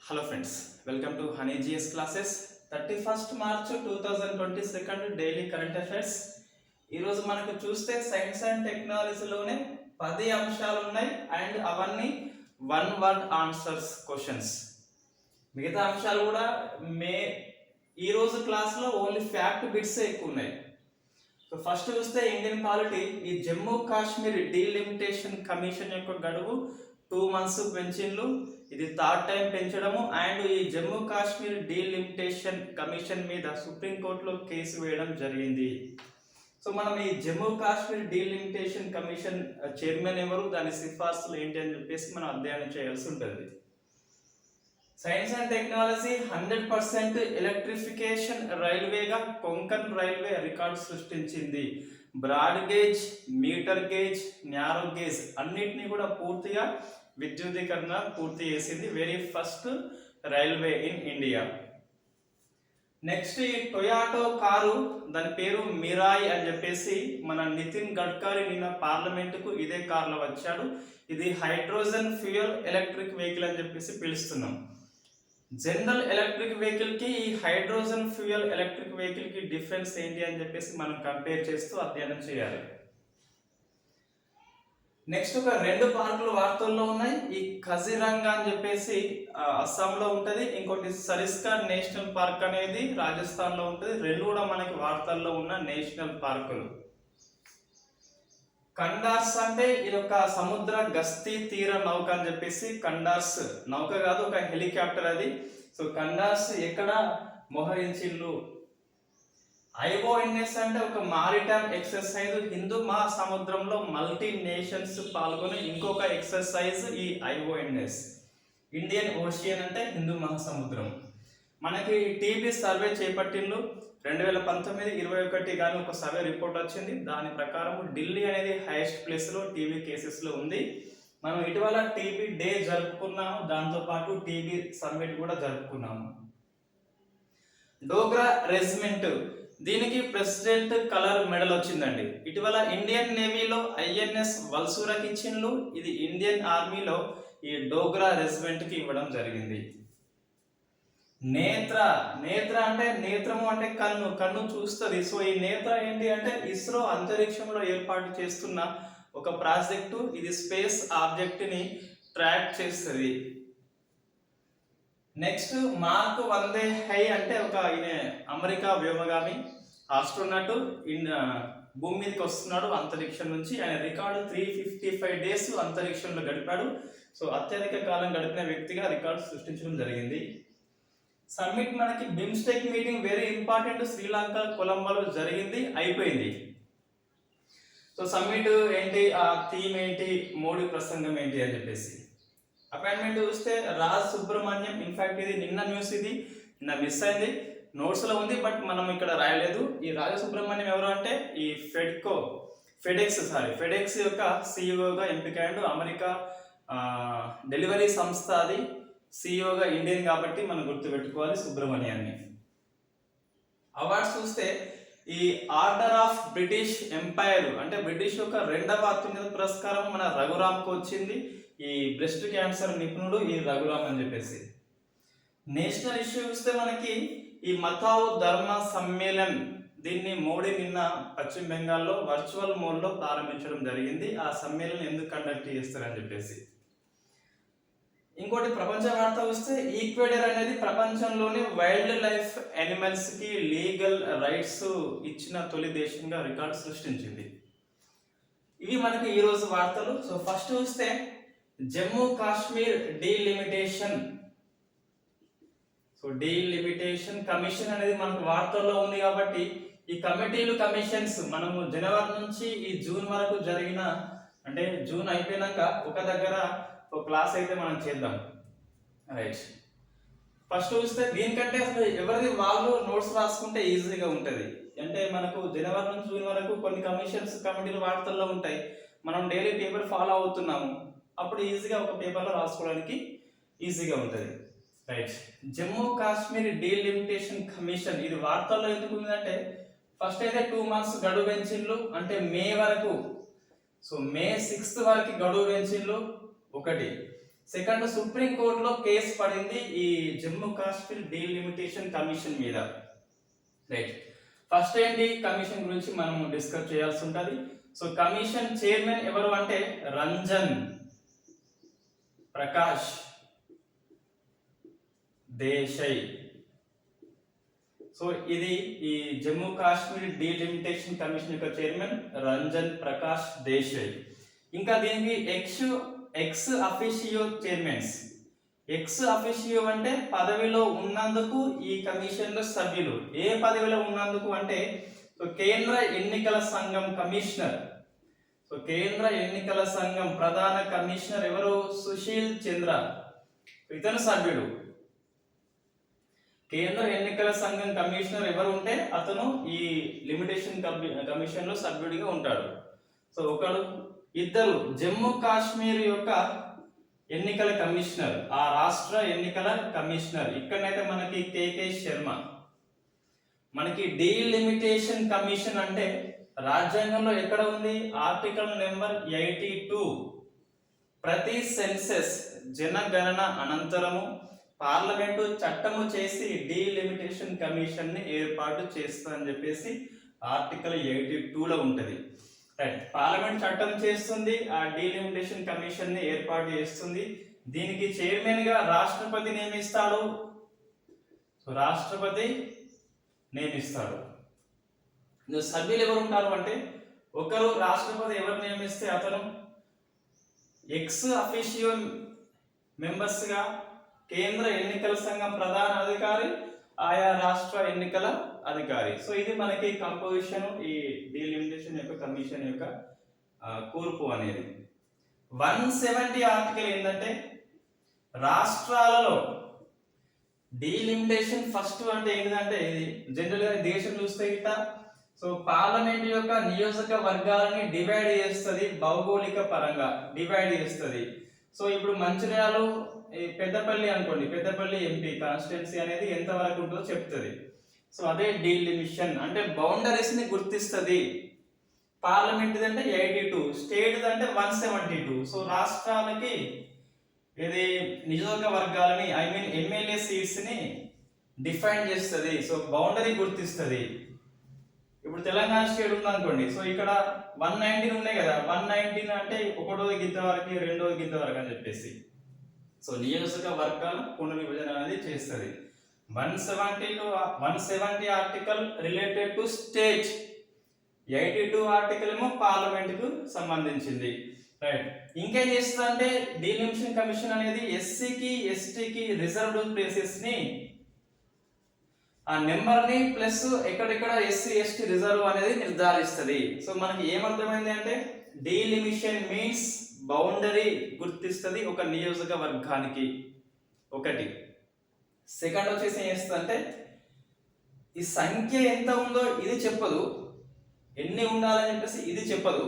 Hello friends, welcome to honey GS classes. 31st March 2022 daily current affairs. ఈరోజు మనకు చూస్తే science and టెక్నాలజీలోనే 10 అంశాలు ఉన్నాయి అండ్ అవన్నీ వన్ వర్డ్ ఆన్సర్స్ క్వశ్చన్స్. మిగతా అంశాలు కూడా ఈరోజు క్లాస్లో ఓన్లీ ఫ్యాక్ట్ బిట్స్ ఎక్కువ ఉన్నాయి. సో ఫస్ట్ చూస్తే ఇండియన్ పాలిటీ, ఈ జమ్మూ కాశ్మీర్ డీలిమిటేషన్ కమిషన్ యొక్క గడువు 2 months పెంచిండ్రు. ఇది 3rd టైం పెంచడము అండ్ ఈ జమ్మూ కాశ్మీర్ డీలిమిటేషన్ కమిషన్ మీద సుప్రీంకోర్టులో కేసు వేయడం జరిగింది. సో మనం ఈ Jammu Kashmir delimitation commission chairman ఎవరు, దాని సిఫార్సులు ఏంటి అని చెప్పేసి మనం అధ్యయనం చేయాల్సి ఉంటుంది. సైన్స్ అండ్ టెక్నాలజీ 100% ఎలక్ట్రిఫికేషన్ రైల్వేగా కొంకన్ రైల్వే రికార్డు సృష్టించింది. Broad gauge, metre gauge, narrow gauge అన్నిటినీ కూడా పూర్తిగా విద్యుదీకరణ పూర్తి చేసింది. Very first railway in India. Next ఈ టొయాటో కారు, దాని పేరు మిరాయి అని చెప్పేసి మన నితిన్ గడ్కరీ నిన్న పార్లమెంటుకు ఇదే కార్లో వచ్చాడు. ఇది హైడ్రోజన్ ఫ్యూయల్ ఎలక్ట్రిక్ వెహికల్ అని చెప్పేసి పిలుస్తున్నాం. జనరల్ ఎలక్ట్రిక్ వెహికల్ కి ఈ హైడ్రోజన్ ఫ్యూయల్ ఎలక్ట్రిక్ వెహికల్ కి డిఫరెన్స్ ఏంటి అని చెప్పేసి మనం కంపేర్ చేస్తూ అధ్యయనం చేయాలి. నెక్స్ట్ ఒక 2 పార్కులు వార్తల్లో ఉన్నాయి. ఈ కజిరంగా అని చెప్పేసి అస్సాంలో ఉంటుంది, ఇంకోటి సరిస్కా నేషనల్ పార్క్ అనేది రాజస్థాన్లో ఉంటుంది. 2 కూడా మనకి వార్తల్లో ఉన్న నేషనల్ పార్కులు. కండార్స్ అంటే ఇది ఒక సముద్ర గస్తీ తీర నౌక అని చెప్పేసి, కండార్స్ నౌక కాదు, ఒక హెలికాప్టర్ అది. సో కండార్స్ ఎక్కడ మోహరించిల్లు. ఐఓఎన్ఎస్ అంటే ఒక మారిటైమ్ ఎక్సర్సైజ్, హిందూ మహాసముద్రంలో మల్టీ నేషన్స్ పాల్గొనే ఇంకొక ఎక్సర్సైజ్ ఈ ఐఓఎన్ఎస్. ఇండియన్ ఓషియన్ అంటే హిందూ మహాసముద్రం. మనకి టీబీ సర్వే చేపట్టిండ్రు 2019-21 కానీ ఒక సర్వే రిపోర్ట్ వచ్చింది. దాని ప్రకారం ఢిల్లీ అనేది హైయెస్ట్ ప్లేస్లో టీబీ కేసెస్లో ఉంది. మనం ఇటీవల టీబీ డే జరుపుకున్నాము, దాంతోపాటు టీబీ సమ్మిట్ కూడా జరుపుకున్నాము. డోగ్రా రెజిమెంట్, దీనికి ప్రెసిడెంట్ కలర్ మెడల్ వచ్చిందండి. ఇటీవల ఇండియన్ నేవీలో ఐఎన్ఎస్ వల్సూరాకి ఇచ్చిండ్రు. ఇది ఇండియన్ ఆర్మీలో ఈ డోగ్రా రెజిమెంట్ కి ఇవ్వడం జరిగింది. నేత్ర, నేత్ర అంటే నేత్రము అంటే కన్ను, కన్ను చూస్తుంది. సో ఈ నేత్ర ఏంటి అంటే ఇస్రో అంతరిక్షంలో ఏర్పాటు చేస్తున్న ఒక ప్రాజెక్టు. ఇది స్పేస్ ఆబ్జెక్ట్ ని ట్రాక్ చేస్తుంది. నెక్స్ట్ మార్క్ వందే హై అంటే ఒక అమెరికా వ్యోమగామి ఆస్ట్రోనట్ భూమి మీదకి వస్తున్నాడు అంతరిక్షం నుంచి. ఆయన రికార్డు 355 days అంతరిక్షంలో గడిపాడు. సో అత్యధిక కాలం గడిపిన వ్యక్తిగా రికార్డు సృష్టించడం జరిగింది. సమ్మిట్ మనకి BIMSTEC meeting very important, Sri Lanka కొలంబోలో జరిగింది, అయిపోయింది. సో సమ్మిట్ ఏంటి, ఆ థీమ్ ఏంటి, మోడీ ప్రసంగం ఏంటి అని చెప్పేసి. అపాయింట్మెంట్ చూస్తే రాజ్ సుబ్రహ్మణ్యం, ఇన్ఫాక్ట్ ఇది నిన్న న్యూస్, ఇది నిన్న మిస్ అయింది, నోట్స్ లో ఉంది బట్ మనం ఇక్కడ రాయలేదు. ఈ రాజ సుబ్రహ్మణ్యం ఎవరు అంటే ఈ ఫెడెక్స్ యొక్క సిఇఓగా ఎంపికయ్యాడు. అమెరికా డెలివరీ సంస్థ అది, సిఇఓగా ఇండియన్ కాబట్టి మనం గుర్తుపెట్టుకోవాలి సుబ్రహ్మణ్యాన్ని. అవార్డ్స్ చూస్తే ఈ ఆర్డర్ ఆఫ్ బ్రిటిష్ ఎంపైర్ అంటే బ్రిటిష్ యొక్క 2వ అత్యున్నత పురస్కారం మన రఘురామ్కు వచ్చింది. ఈ బ్రెస్ట్ క్యాన్సర్ నిపుణుడు ఈ రఘురామ్ అని చెప్పేసి. నేషనల్ ఇష్యూ చూస్తే మనకి ఈ మతావు ధర్మ సమ్మేళన్, దీన్ని మోడీ నిన్న పశ్చిమ బెంగాల్లో వర్చువల్ మోడ్లో ప్రారంభించడం జరిగింది. ఆ సమ్మేళనం ఎందుకు కండక్ట్ చేస్తారని చెప్పేసి. ఇంకోటి ప్రపంచ వార్త చూస్తే ఈక్వెడర్ అనేది ప్రపంచంలోని వైల్డ్ లైఫ్ యానిమల్స్ కి లీగల్ రైట్స్ ఇచ్చిన తొలి దేశంగా రికార్డు సృష్టించింది. ఇవి మనకి ఈరోజు వార్తలు. సో ఫస్ట్ చూస్తే Jammu Kashmir delimitation. So delimitation commission అనేది మనకు వార్తల్లో ఉంది కాబట్టి ఈ కమిటీలు కమిషన్స్ మనము జనవరి నుంచి ఈ జూన్ వరకు జరిగిన, అంటే జూన్ అయిపోయినాక ఒక దగ్గర ఒక క్లాస్ అయితే మనం చేద్దాం. రైట్, ఫస్ట్ చూస్తే దీనికంటే అసలు ఎవరిది వాళ్ళు నోట్స్ రాసుకుంటే ఈజీగా ఉంటుంది. అంటే మనకు జనవరి నుంచి జూన్ వరకు కొన్ని కమిటీలు వార్తల్లో ఉంటాయి, మనం డైలీ పేపర్ ఫాలో అవుతున్నాము, అప్పుడు ఈజీగా ఒక పేపర్లో రాసుకోవడానికి ఈజీగా ఉంటుంది. Right, Jammu Kashmir delimitation commission ఇది వార్తల్లో ఎందుకు ఉందంటే ఫస్ట్ అయితే 2 months గడువు పెంచిండ్రు, అంటే మే వరకు. సో మే 6th వరకు గడువు పెంచిండ్రు ఒకటి. సెకండ్, సుప్రీం కోర్టులో కేసు పడింది ఈ జమ్మూ కాశ్మీర్ డీలిమిటేషన్ కమిషన్ మీద. రైట్, ఫస్ట్ ఏంటి కమిషన్ గురించి మనం డిస్కస్ చేయాల్సి ఉంటుంది. సో కమిషన్ చైర్మన్ ఎవరు అంటే రంజన్ ప్రకాష్ దేశాయ్. సో ఇది ఈ జమ్మూ కాశ్మీర్ డీలిమిటేషన్ కమిషన్ యొక్క చైర్మన్ రంజన్ ప్రకాష్ దేశాయ్. ఇంకా దీనికి ex officio chairmans. Ex officio అంటే పదవిలో ఉన్నందుకు ఈ కమిషన్ లో సభ్యులు. ఏ పదవిలో ఉన్నందుకు అంటే కేంద్ర ఎన్నికల సంఘం కమిషనర్. సో కేంద్ర ఎన్నికల సంఘం ప్రధాన కమిషనర్ ఎవరు? సుశీల్ చంద్ర, ఇతను సభ్యుడు. కేంద్ర ఎన్నికల సంఘం కమిషనర్ ఎవరు ఉంటే అతను ఈ లిమిటేషన్ కమిషన్ లో సభ్యుడిగా ఉంటాడు. సో ఒకడు, ఇద్దరు జమ్మూ కాశ్మీర్ యొక్క ఎన్నికల కమిషనర్, ఆ రాష్ట్ర ఎన్నికల కమిషనర్. ఇక్కడైతే మనకి కేకే శర్మ. మనకి డీలిమిటేషన్ కమిషన్ అంటే రాజ్యాంగంలో ఎక్కడ ఉంది? Article number 82. ప్రతి సెన్సెస్ జనగణన అనంతరము పార్లమెంటు చట్టము చేసి డీలిమిటేషన్ కమిషన్ ని ఏర్పాటు చేస్తుందని చెప్పేసి ఆర్టికల్ 82లో ఉంటది. రైట్, పార్లమెంట్ చట్టం చేస్తుంది, ఆ డీలిమిటేషన్ కమిషన్ ని ఏర్పాటు చేస్తుంది. దీనికి చైర్మన్ గా రాష్ట్రపతి నియమిస్తాడు. సో రాష్ట్రపతి నియమిస్తాడు. సభ్యులు ఎవరు ఉంటారు అంటే ఒకరు రాష్ట్రపతి ఎవరు నియమిస్తే అతను ఎక్స్ అఫీషియో మెంబర్స్ గా కేంద్ర ఎన్నికల సంఘం ప్రధాన అధికారి, ఆయా రాష్ట్ర ఎన్నికల అధికారి. సో ఇది మనకి కంపోజిషన్ ఈ డీలిమిటేషన్ యొక్క కమిషన్ యొక్క కూర్పు అనేది. 170 ఆర్టికల్ ఏంటంటే రాష్ట్రాలలో డీలిమిటేషన్ ఫస్ట్ అంటే ఏంటంటే ఇది జనరల్ గా దేశం చూస్తే ఇట్లా. సో పార్లమెంట్ యొక్క నియోజకవర్గాలని డివైడ్ చేస్తుంది, భౌగోళిక పరంగా డివైడ్ చేస్తుంది. సో ఇప్పుడు మంచిర్యాల పెద్దపల్లి అనుకోండి, పెద్దపల్లి ఎంపీ కాన్స్టిట్యున్సీ అనేది ఎంత వరకు ఉంటుందో చెప్తుంది. సో అదే డీలిమిషన్ అంటే బౌండరీస్ ని గుర్తిస్తుంది. పార్లమెంట్ అంటే 82, స్టేట్ అంటే 172. సో రాష్ట్రాలకి ఇది నియోజకవర్గాలని ఎమ్మెల్యే సీట్స్ ని డిఫైన్ చేస్తుంది. సో బౌండరీ గుర్తిస్తుంది. ఇప్పుడు తెలంగాణ స్టేట్ ఉంది అనుకోండి, సో ఇక్కడ 119 ఉన్నాయి కదా, 119 అంటే ఒకటోది గింత వరకు, రెండోది గింత వరకు అని చెప్పేసి. సో నియోజకవర్గాల పునర్విభజన అనేది చేస్తుంది. 170 article related to state, 82 article ఏమో పార్లమెంట్ కు సంబంధించింది. రైట్, ఇంకేం చేస్తుంది అంటే డీలిమిటేషన్ కమిషన్ అనేది ఎస్సీకి ఎస్టీకి రిజర్వ్డ్ ప్లేసెస్ ని ఆ నెంబర్ ని ప్లస్ ఎక్కడెక్కడ ఎస్సీ ఎస్టీ రిజర్వ్ అనేది నిర్ధారిస్తుంది. సో మనకి ఏమర్థమైంది అంటే డీలిమిషన్ మీన్స్ బౌండరీ గుర్తిస్తుంది ఒక నియోజకవర్గానికి. ఒకటి. సెకండ్ వచ్చేసి ఏం చేస్తుంది అంటే ఈ సంఖ్య ఎంత ఉందో ఇది చెప్పదు, ఎన్ని ఉండాలని చెప్పేసి ఇది చెప్పదు.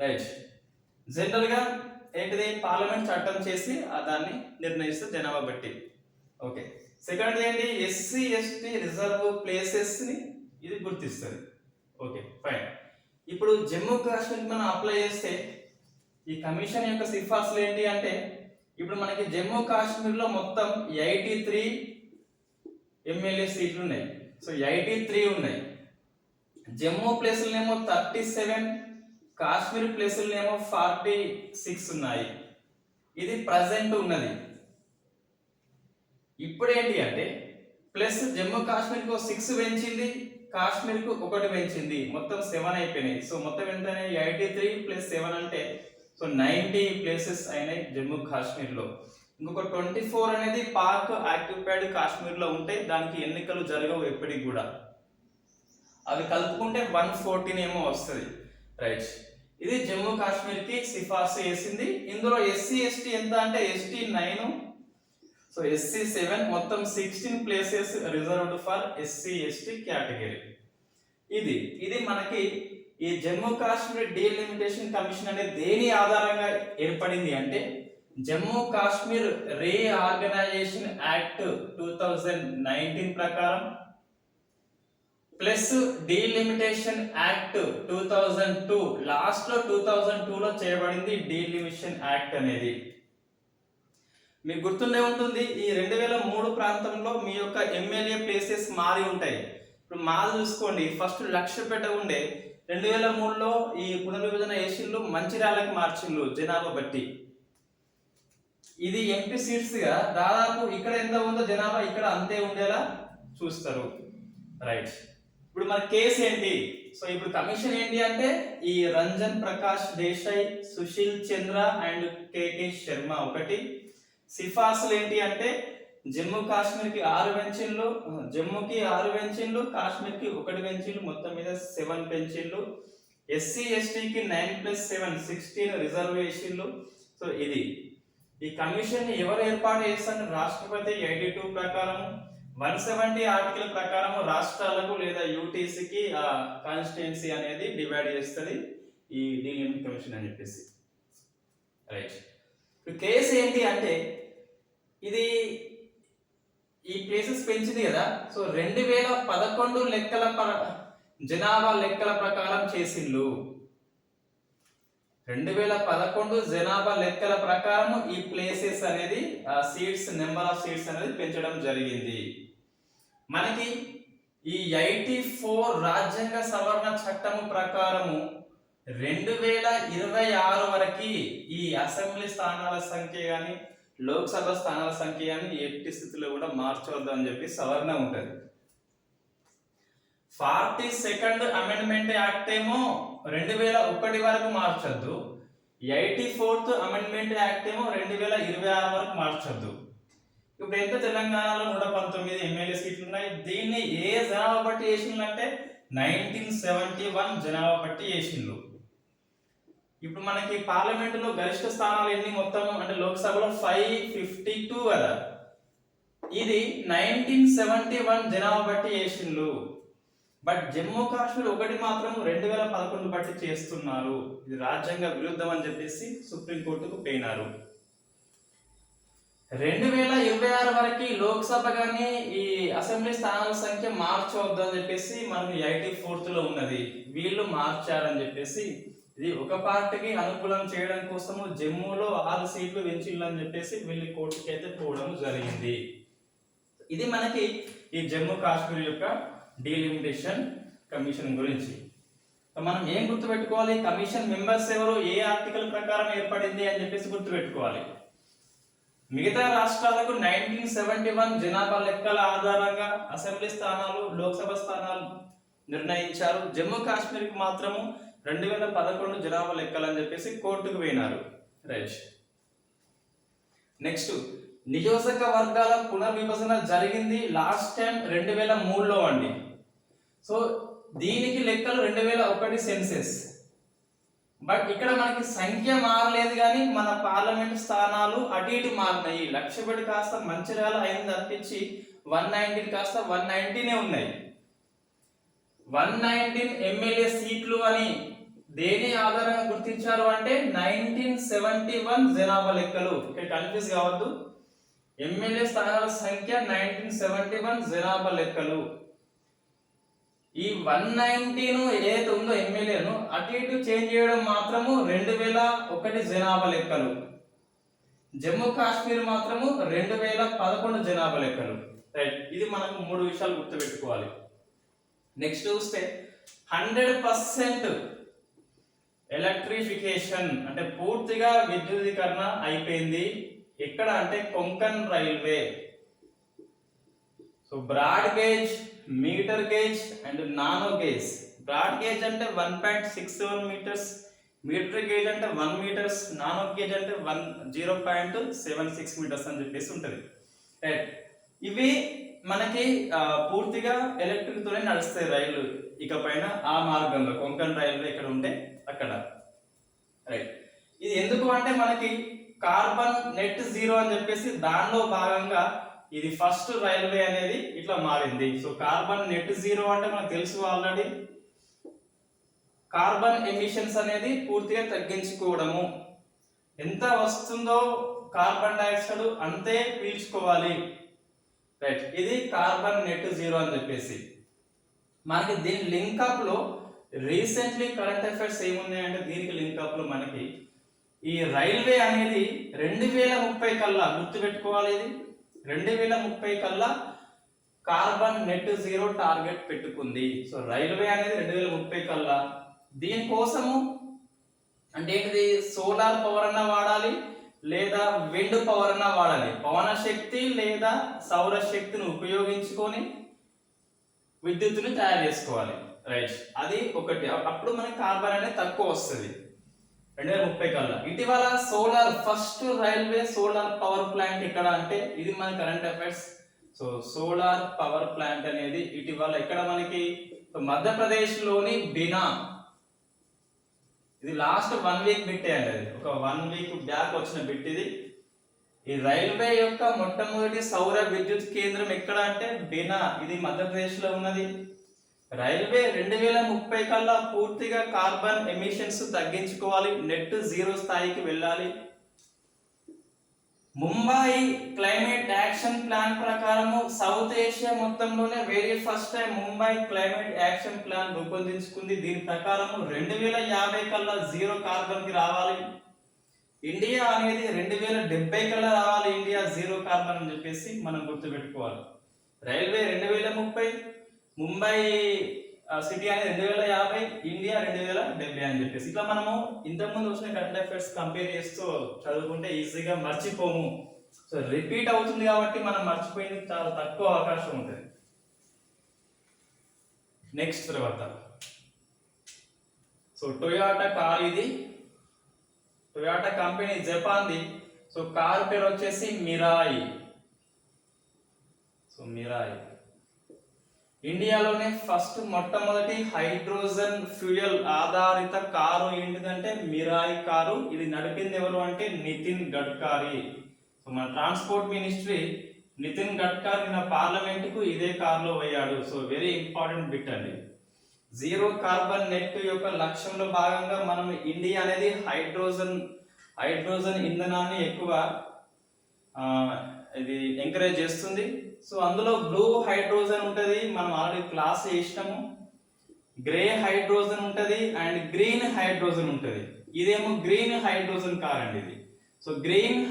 రైట్, జనరల్ గా ఏంటిది పార్లమెంట్ చట్టం చేసి దాన్ని నిర్ణయిస్తుంది జనాభా బట్టి. ఓకే, సెకండ్ ఏంటి ఎస్సీ ఎస్టీ రిజర్వ్ ప్లేసెస్ ని ఇది గుర్తిస్తుంది. Okay fine. ఇప్పుడు జమ్మూ కాశ్మీర్ మనం అప్లై చేస్తే ఈ కమిషన్ యొక్క సిఫార్సులు ఏంటి అంటే ఇప్పుడు మనకి జమ్మూ కాశ్మీర్ లో మొత్తం 83 ఎమ్మెల్యే సీట్లు ఉన్నాయి. సో 83 ఉన్నాయి. జమ్మూ ప్లేసులనేమో 37, కాశ్మీర్ ప్లేసులనేమో 46 ఉన్నాయి. ఇది ప్రజెంట్ ఉన్నది. ఇప్పుడు ఏంటి అంటే ప్లస్ జమ్మూ కాశ్మీర్ కు 6 పెంచింది, కాశ్మీర్ కు 1 పెంచింది, మొత్తం 7 అయిపోయినాయి. సో మొత్తం ఎంత 83 + 7 అంటే సో 90 ప్లేసెస్ అయినాయి జమ్మూ కాశ్మీర్ లో. ఇంకొక 24 అనేది పాక్ ఆక్యుపైడ్ కాశ్మీర్ లో ఉంటే దానికి ఎన్నికలు జరగవు ఎప్పటికి కూడా. అవి కలుపుకుంటే 114 ఏమో వస్తుంది. రైట్, ఇది జమ్మూ కాశ్మీర్ కి సిఫార్సు చేసింది. ఇందులో ఎస్సీ ఎస్టీ ఎంత అంటే ఎస్టీ 9, సో ఎస్సీ 7, మొత్తం 16 places reserved for SC ST category. ఇది మనకి ఈ జమ్మూ కాశ్మీర్ డీలిమిటేషన్ కమిషన్ అనేది దేని ఆధారంగా ఏర్పడింది అంటే జమ్మూ కాశ్మీర్ రీఆర్గనైజేషన్ యాక్ట్ 2019 ప్రకారం ప్లస్ డీలిమిటేషన్ యాక్ట్ 2002, లాస్ట్ లో 2002 లో చేయబడింది డీలిమిటేషన్ యాక్ట్ అనేది. మీకు గుర్తుండే ఉంటుంది ఈ 2003 ప్రాంతంలో మీ యొక్క ఎమ్మెల్యే ప్లేసెస్ మారి ఉంటాయి. ఇప్పుడు మాది చూసుకోండి, ఫస్ట్ లక్షపేట ఉండే 2003లో ఈ పునర్విభజన చేసిండ్లు మంచిర్యాలకి మార్చిండ్లు జనాభా బట్టి. ఇది ఎంపీ సీట్స్ గా దాదాపు ఇక్కడ ఎంత ఉందో జనాభా ఇక్కడ అంతే ఉండేలా చూస్తారు. రైట్, ఇప్పుడు మన కేసు ఏంటి? సో ఇప్పుడు కమిషన్ ఏంటి అంటే ఈ రంజన్ ప్రకాష్ దేశాయ్, సుశీల్ చంద్ర అండ్ కేకే శర్మ ఒకటి. సిఫార్సులు ఏంటి అంటే జమ్మూ కాశ్మీర్ కి 6 బెంచీలు, జమ్మూకి 6 బెంచీలు, కాశ్మీర్ కి 1 బెంచీలు, మొత్తం మీద 7 బెంచీలు. ఎస్సీ ఎస్టీకి 9+7 16 రిజర్వేషన్లు. సో ఇది ఈ కమిషన్ ఎవరు ఏర్పాటు చేస్తారు? రాష్ట్రపతి 82 ప్రకారం 170 ఆర్టికల్ ప్రకారం రాష్ట్రాలకు లేదా యూటీసీకి కాన్స్టిట్యుయెన్సీ అనేది డివైడ్ చేస్తుంది ఈ డీలిమిట్ కమిషన్ అని చెప్పేసి. రైట్, ఇప్పుడు కేసు ఏంటి అంటే ఇది ఈ ప్లేసెస్ పెంచింది కదా. సో 2011 లెక్కల జనాభా లెక్కల ప్రకారం చేసిండ్లు. 2011 జనాభా లెక్కల ప్రకారం ఈ ప్లేసెస్ అనేది సీట్స్, నెంబర్ ఆఫ్ సీట్స్ అనేది పెంచడం జరిగింది. మనకి ఈ 84 రాజ్యాంగ సవరణ చట్టము ప్రకారము 2026 వరకు ఈ అసెంబ్లీ స్థానాల సంఖ్య కానీ లోక్సభ స్థానాల సంఖ్య కానీ ఎట్టి స్థితిలో కూడా మార్చవద్దు అని చెప్పి సవరణ ఉంటుంది. 42nd అమెండ్మెంట్ యాక్ట్ ఏమో 2001 వరకు మార్చొద్దు, 84th అమెండ్మెంట్ యాక్ట్ ఏమో 2026 వరకు మార్చొద్దు. ఇప్పుడు ఎంత తెలంగాణలో 119 ఎమ్మెల్యే సీట్లు ఉన్నాయి. దీన్ని ఏ జనాభా బట్టి చేసిండ్రు అంటే 1971 జనాభా బట్టి చేసిండ్రు. ఇప్పుడు మనకి పార్లమెంటులో గరిష్ట స్థానాలు ఎన్ని మొత్తం అంటే లోక్సభలో 552 కదా. ఇది 1971 జనాభా బట్టి చేసిండ్రు. బట్ జమ్మూ కాశ్మీర్ ఒకటి మాత్రం 2011 బట్టి చేస్తున్నారు. ఇది రాజ్యాంగ విరుద్ధం అని చెప్పేసి సుప్రీంకోర్టుకు పోయినారు. 2026 వరకు లోక్సభ కానీ ఈ అసెంబ్లీ స్థానాల సంఖ్య మార్చవద్దు అని చెప్పేసి మనకు 84th లో ఉన్నది. వీళ్ళు మార్చారని చెప్పేసి ఇది ఒక పార్టీకి అనుకూలం చేయడం కోసము జమ్మూలో 6 సీట్లు పెంచిల్లు అని చెప్పేసి వీళ్ళు కోర్టుకి అయితే పోవడం జరిగింది. ఇది మనకి ఈ జమ్మూ కాశ్మీర్ యొక్క డీలిమిటేషన్ కమిషన్ గురించి. మనం ఏం గుర్తుపెట్టుకోవాలి? కమిషన్ మెంబర్స్ ఎవరు, ఏ ఆర్టికల్ ప్రకారం ఏర్పడింది అని చెప్పేసి గుర్తుపెట్టుకోవాలి. మిగతా రాష్ట్రాలకు 1971 జనాభా లెక్కల ఆధారంగా అసెంబ్లీ స్థానాలు, లోక్సభ స్థానాలు నిర్ణయించారు. జమ్మూ కాశ్మీర్కి మాత్రము 2011 జనాభా లెక్కలు అని చెప్పేసి కోర్టుకు పోయినారు. రైట్, నెక్స్ట్ నియోజకవర్గాల పునర్విభజన జరిగింది లాస్ట్ టైం 2003లో అండి. సో దీనికి లెక్కలు 2001 సెన్సెస్. బట్ ఇక్కడ మనకి సంఖ్య మారలేదు కానీ మన పార్లమెంట్ స్థానాలు అటు ఇటు మారినాయి. లక్షపేట కాస్త మంచిర్యాల అయింది తప్పించి 119 కాస్త 119 ఉన్నాయి. 119 ఎమ్మెల్యే సీట్లు అని దేని ఆధారంగా గుర్తించారు అంటే 1971 జనాభా లెక్కలు. ఇక్కడ కన్ఫ్యూజ్ కావద్దు. ఎమ్మెల్యే స్థానాల సంఖ్య 1971 జనాభా లెక్కలు. ఈ 119 ఏదైతే ఉందో ఎమ్మెల్యేను అటు ఇటు చేంజ్ చేయడం మాత్రము 2001 జనాభా లెక్కలు. జమ్మూ కాశ్మీర్ మాత్రము 2011 జనాభా లెక్కలు. రైట్, ఇది మనకు 3 విషయాలు గుర్తుపెట్టుకోవాలి. నెక్స్ట్ చూస్తే 100% ఎలక్ట్రిఫికేషన్ అంటే పూర్తిగా విద్యుదీకరణ అయిపోయింది. ఎక్కడ అంటే Konkan railway. So broad gauge, metre gauge and nano gauge. Broad gauge అంటే 1.67 మీటర్స్, మీటర్ గేజ్ అంటే 1 మీటర్స్, నానో గేజ్ అంటే 0.76 మీటర్స్ అని చెప్పేసి ఉంటుంది. రైట్, ఇవి మనకి పూర్తిగా ఎలక్ట్రిక్ తోనే నడుస్తాయి రైళ్లు ఇక పైన ఆ మార్గంలో. కొంకన్ రైల్వే ఇక్కడ ఉంటే అక్కడ. రైట్, ఇది ఎందుకు అంటే మనకి కార్బన్ నెట్ జీరో అని చెప్పేసి దానిలో భాగంగా ఇది ఫస్ట్ రైల్వే అనేది ఇట్లా మారింది. సో కార్బన్ నెట్ జీరో అంటే మనకు తెలుసు ఆల్రెడీ, కార్బన్ ఎమిషన్స్ అనేది పూర్తిగా తగ్గించుకోవడము. ఎంత వస్తుందో కార్బన్ డైఆక్సైడ్ అంతే పీల్చుకోవాలి. రైట్, ఇది కార్బన్ నెట్ జీరో అని చెప్పేసి మనకి దీని లింకప్ లో రీసెంట్లీ కరెంట్ అఫైర్స్ ఏమున్నాయంటే దీనికి లింకప్ లో మనకి ఈ రైల్వే అనేది 2030 కల్లా గుర్తుపెట్టుకోవాలి. ఇది 2030 కల్లా కార్బన్ నెట్ జీరో టార్గెట్ పెట్టుకుంది. సో రైల్వే అనేది 2030 కల్లా. దీనికోసము అంటే ఏంటిది, సోలార్ పవర్ అన్న వాడాలి లేదా విండ్ పవర్ అన్న వాడాలి. పవన శక్తి లేదా సౌర శక్తిని ఉపయోగించుకొని విద్యుత్తుని తయారు చేసుకోవాలి. రైట్, అది ఒకటి. అప్పుడు మనకి కార్బన్ అనేది తక్కువ వస్తుంది 2030 కల్లా. ఇటీవల first railway solar power plant ఎక్కడ అంటే, ఇది మన current affairs. So solar power plant అనేది ఇటీవల ఇక్కడ మనకి మధ్యప్రదేశ్ లోని బినా, ఇది లాస్ట్ 1 వీక్ బిట్టే అండి. అది ఒక 1 వీక్ బ్యాక్ వచ్చిన బిట్ ఇది. ఈ రైల్వే యొక్క మొట్టమొదటి సౌర విద్యుత్ కేంద్రం ఎక్కడ అంటే బినా, ఇది మధ్యప్రదేశ్ లో ఉన్నది. రైల్వే 2030 కల్లా పూర్తిగా కార్బన్ ఎమిషన్స్ తగ్గించుకోవాలి, నెట్ జీరో స్థాయికి వెళ్ళాలి. ముంబై క్లైమేట్ యాక్షన్ ప్లాన్ ప్రకారము సౌత్ ఏషియా మొత్తంలోనే very first time Mumbai climate action plan రూపొందించుకుంది. దీని ప్రకారము 2050 కల్లా జీరో కార్బన్ కి రావాలి. ఇండియా అనేది 2070 కల్లా రావాలి, ఇండియా జీరో కార్బన్ అని చెప్పేసి మనం గుర్తుపెట్టుకోవాలి. రైల్వే 2030, ముంబై సిటీ అనేది 2050, ఇండియా 2070 అని చెప్పేసి ఇట్లా మనము ఇంతకుముందు వచ్చిన కరెంట్ అఫైర్స్ కంపేర్ చేస్తూ చదువుకుంటే ఈజీగా మర్చిపోము. సో రిపీట్ అవుతుంది కాబట్టి మనం మర్చిపోయింది చాలా తక్కువ అవకాశం ఉంటుంది. నెక్స్ట్ తర్వాత సో టొయోటా కార్, ఇది టొయోటా కంపెనీ జపాన్ది. సో కార్ పేరు వచ్చేసి మిరాయి. సో మిరాయి ఇండియాలోనే ఫస్ట్ మొట్టమొదటి హైడ్రోజన్ ఫ్యూయల్ ఆధారిత కారు ఏంటిదంటే మిరాయి కారు. ఇది నడిపింది ఎవరు అంటే నితిన్ గడ్కరీ. సో మన ట్రాన్స్పోర్ట్ మినిస్ట్రీ నితిన్ గడ్కరీ నా పార్లమెంట్ కు ఇదే కారులో పోయాడు. సో వెరీ ఇంపార్టెంట్ బిట్ అండి. జీరో కార్బన్ నెట్ యొక్క లక్ష్యంలో భాగంగా మనం ఇండియా అనేది హైడ్రోజన్ ఇంధనాన్ని ఎక్కువ ఇది ఎంకరేజ్ చేస్తుంది. సో అందులో బ్లూ హైడ్రోజన్ ఉంటది, మనం ఆల్రెడీ క్లాస్ చేసినాము. గ్రే హైడ్రోజన్ ఉంటది అండ్ గ్రీన్ హైడ్రోజన్ ఉంటది. ఇదేమో గ్రీన్ హైడ్రోజన్ కార్ అండి ఇది. సో గ్రీన్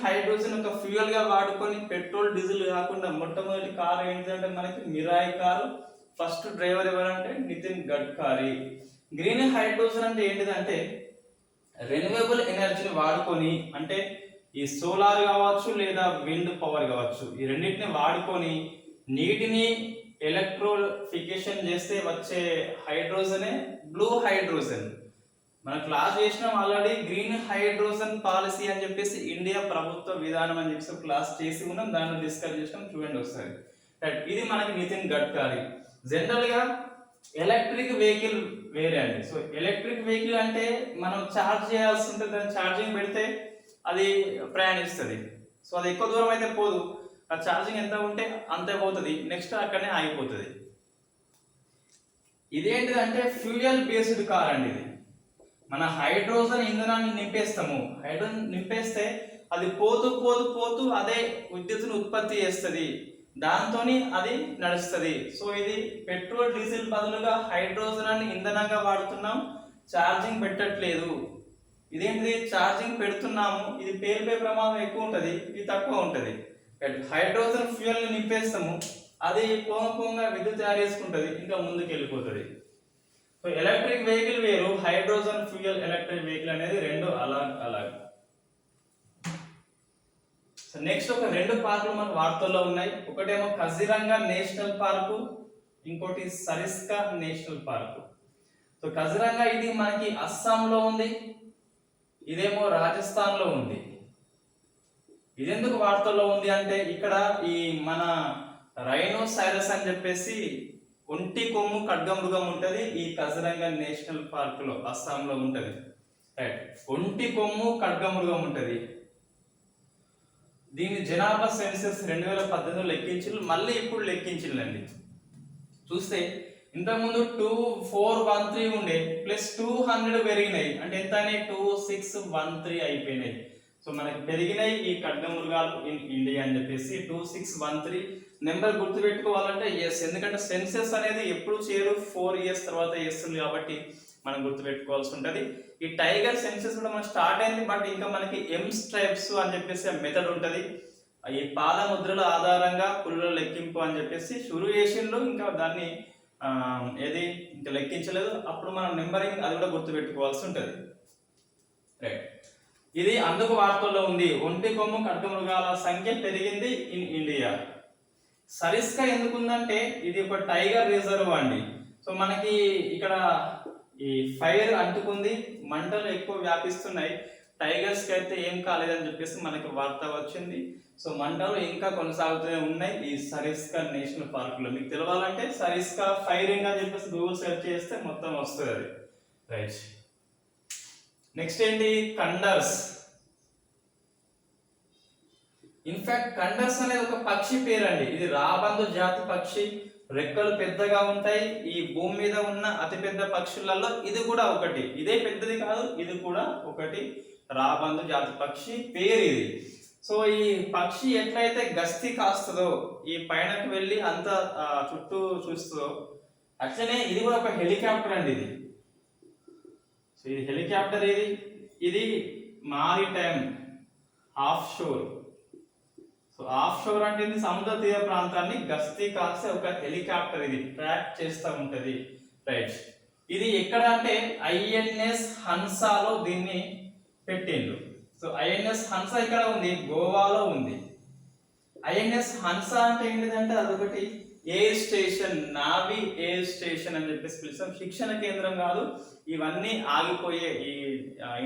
హైడ్రోజన్ ఒక ఫ్యూయల్ గా వాడుకొని పెట్రోల్ డీజిల్ కాకుండా మొట్టమొదటి కార్ ఏంటంటే మనకి మిరాయి కారు. ఫస్ట్ డ్రైవర్ ఎవరంటే నితిన్ గడ్కరీ. గ్రీన్ హైడ్రోజన్ అంటే ఏంటిదంటే రెన్యూవబుల్ ఎనర్జీని వాడుకొని, అంటే ఈ సోలార్ కావచ్చు లేదా విండ్ పవర్ కావచ్చు, ఈ రెండింటిని వాడుకొని నీటిని ఎలక్ట్రోఫికేషన్ చేస్తే వచ్చే హైడ్రోజనే బ్లూ హైడ్రోజన్. మన క్లాస్ చేసినాం ఆల్రెడీ గ్రీన్ హైడ్రోజన్ పాలసీ అని చెప్పేసి ఇండియా ప్రభుత్వ విధానం అని చెప్పేసి క్లాస్ చేసి ఉన్నాం, దాన్ని డిస్కస్ చేసినాం, చూడండి ఒకసారి. ఇది మనకి నితిన్ గడ్కరీ. జనరల్ గా ఎలక్ట్రిక్ వెహికల్ వేరే అండి. సో ఎలక్ట్రిక్ వెహికల్ అంటే మనం ఛార్జ్ చేయాల్సి ఉంటుంది, దాన్ని ఛార్జింగ్ పెడితే అది ప్రయాణిస్తుంది. సో అది ఎక్కువ దూరం అయితే పోదు, ఆ ఛార్జింగ్ ఎంత ఉంటే అంతే పోతుంది, నెక్స్ట్ అక్కడనే ఆగిపోతుంది. ఇదేంటిదంటే ఫ్యూయల్ బేస్డ్ కార్ అండి. ఇది మన హైడ్రోజన్ ఇంధనాన్ని నింపేస్తాము, హైడ్రోజన్ నింపేస్తే అది పోతూ పోతూ పోతూ అదే విద్యుత్తును ఉత్పత్తి చేస్తుంది, దాంతో అది నడుస్తుంది. సో ఇది పెట్రోల్ డీజిల్ బదులుగా హైడ్రోజన్ ఇంధనంగా వాడుతున్నాం, ఛార్జింగ్ పెట్టట్లేదు. ఇదేంటిది, ఛార్జింగ్ పెడుతున్నాము, ఇది పేలిపోయే ప్రమాదం ఎక్కువ ఉంటుంది, ఇది తక్కువ ఉంటుంది. హైడ్రోజన్ ఫ్యూయల్ ని నింపేస్తాము, అది పోంగా విద్యుత్ తయారు చేసుకుంటుంది, ఇంకా ముందుకు వెళ్ళిపోతుంది. సో ఎలక్ట్రిక్ వెహికల్ వేరు, హైడ్రోజన్ ఫ్యూయల్ ఎలక్ట్రిక్ వెహికల్ అనేది రెండు అలాగే. సో నెక్స్ట్ ఒక 2 పార్కులు మనకు వార్తల్లో ఉన్నాయి. ఒకటేమో కజిరంగా నేషనల్ పార్కు, ఇంకోటి Sariska national park. So Kaziranga ఇది మనకి అస్సాంలో ఉంది, ఇదేమో రాజస్థాన్ లో ఉంది. ఇదెందుకు వార్తల్లో ఉంది అంటే ఇక్కడ ఈ మన రైనోసైరస్ అని చెప్పేసి ఒంటి కొమ్ము ఖడ్గమృగం ఉంటది, ఈ కజిరంగా నేషనల్ పార్క్ లో అస్సాంలో ఉంటది. రైట్, ఒంటి కొమ్ము ఖడ్గమృగం ఉంటది. దీని జనాభా సెన్సస్ 2018 లెక్కించారు, మళ్ళీ ఇప్పుడు లెక్కించిందండి. చూస్తే ఇంతకుముందు 2413 ఉండే ప్లస్ 200 పెరిగినాయి, అంటే ఎంత అయినాయి 2613 అయిపోయినాయి. సో మనకి పెరిగినాయి ఈ ఖడ్గమృగాలు ఇన్ ఇండియా అని చెప్పేసి 2613 నెంబర్ గుర్తుపెట్టుకోవాలంటే ఎస్, ఎందుకంటే సెన్సెస్ అనేది ఎప్పుడు చేయరు, 4 ఇయర్స్ తర్వాత చేస్తుంది కాబట్టి మనం గుర్తుపెట్టుకోవాల్సి ఉంటుంది. ఈ టైగర్ సెన్సెస్ కూడా మనకు స్టార్ట్ అయింది, బట్ ఇంకా మనకి ఎం స్ట్రైప్స్ అని చెప్పేసి మెథడ్ ఉంటుంది. ఈ పాద ముద్రల ఆధారంగా పులుల లెక్కింపు అని చెప్పేసి షురు చేసిండ్రు, ఇంకా దాన్ని ఏది ఇంకా లెక్కించలేదు. అప్పుడు మనం నెంబరింగ్ అది కూడా గుర్తుపెట్టుకోవాల్సి ఉంటుంది. రైట్, ఇది అందుకు వార్తల్లో ఉంది. ఒంటి కొమ్ము ఖడ్గమృగాల సంఖ్య పెరిగింది ఇన్ ఇండియా. సరిస్కా ఎందుకుందంటే ఇది ఒక టైగర్ రిజర్వ్ అండి. సో మనకి ఇక్కడ ఈ ఫైర్ అంటుకుంది, మంటలు ఎక్కువ వ్యాపిస్తున్నాయి, టైగర్స్ కి అయితే ఏం కాలేదని చెప్పేసి మనకి వార్త వచ్చింది. సో మంటలు ఇంకా కొనసాగుతూనే ఉన్నాయి ఈ సరిస్కా నేషనల్ పార్క్ లో. మీకు తెలవాలంటే సరిస్కా ఫైరింగ్ అని చెప్పేసి గూగుల్ సెర్చ్ చేస్తే మొత్తం వస్తుంది అది. రైట్, నెక్స్ట్ ఏంటి, కండర్స్. ఇన్ఫాక్ట్ కండర్స్ అనేది ఒక పక్షి పేరు అండి. ఇది రాబందు జాతి పక్షి, రెక్కలు పెద్దగా ఉంటాయి. ఈ భూమి మీద ఉన్న అతిపెద్ద పక్షులలో ఇది కూడా ఒకటి. ఇదే పెద్దది కాదు, ఇది కూడా ఒకటి. రాబందు జాతి పక్షి పేరు ఇది. సో ఈ పక్షి ఎట్లయితే గస్తీ కాస్తుందో, ఈ పైనకు వెళ్ళి అంత చుట్టూ చూస్తుందో, అట్లనే ఇది కూడా ఒక హెలికాప్టర్ అండి ఇది. సో ఇది హెలికాప్టర్. ఇది maritime of sure. So of షోర్ అంటే ఇది సముద్ర తీర ప్రాంతాన్ని గస్తీ కాస్తే ఒక హెలికాప్టర్ ఇది ట్రాక్ చేస్తూ ఉంటది. రైట్, ఇది ఎక్కడ అంటే ఐఎన్ఎస్ హన్సాలో దీన్ని పెట్టిండ్రు. సో ఐఎన్ఎస్ హన్సా ఇక్కడ ఉంది, గోవాలో ఉంది. ఐఎన్ఎస్ హన్సా అంటే ఏంటిదంటే అదొకటి air station, navy air station అని చెప్పేసి పిలుస్తాం. శిక్షణ కేంద్రం కాదు, ఇవన్నీ ఆగిపోయే ఈ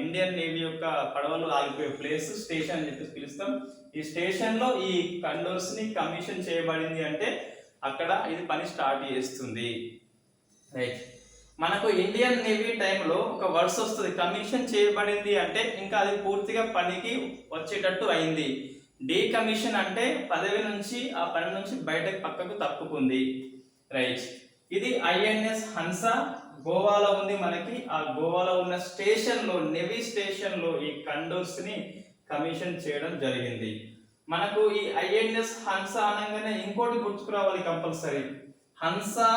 ఇండియన్ నేవీ యొక్క పడవలు ఆగిపోయే ప్లేస్ స్టేషన్ అని చెప్పేసి పిలుస్తాం. ఈ స్టేషన్ లో ఈ కండోర్స్ ని కమిషన్ చేయబడింది అంటే అక్కడ ఇది పని స్టార్ట్ చేస్తుంది. రైట్, మనకు ఇండియన్ నేవీ టైంలో ఒక వర్డ్స్ వస్తుంది, కమిషన్ చేయబడింది అంటే ఇంకా అది పూర్తిగా పనికి వచ్చేటట్టు అయింది. డీకమిషన్ అంటే పదవి నుంచి ఆ పని నుంచి బయటకు పక్కకు తప్పుకుంది. రైట్, ఇది ఐఎన్ఎస్ హన్సా గోవాలో ఉంది మనకి. ఆ గోవాలో ఉన్న స్టేషన్ లో, నేవీ స్టేషన్ లో ఈ కండోర్స్ ని కమిషన్ చేయడం జరిగింది. మనకు ఈ ఐఎన్ఎస్ హన్సా అనగానే ఇంకోటి గుర్తుకురావాలి కంపల్సరీ, హన్సా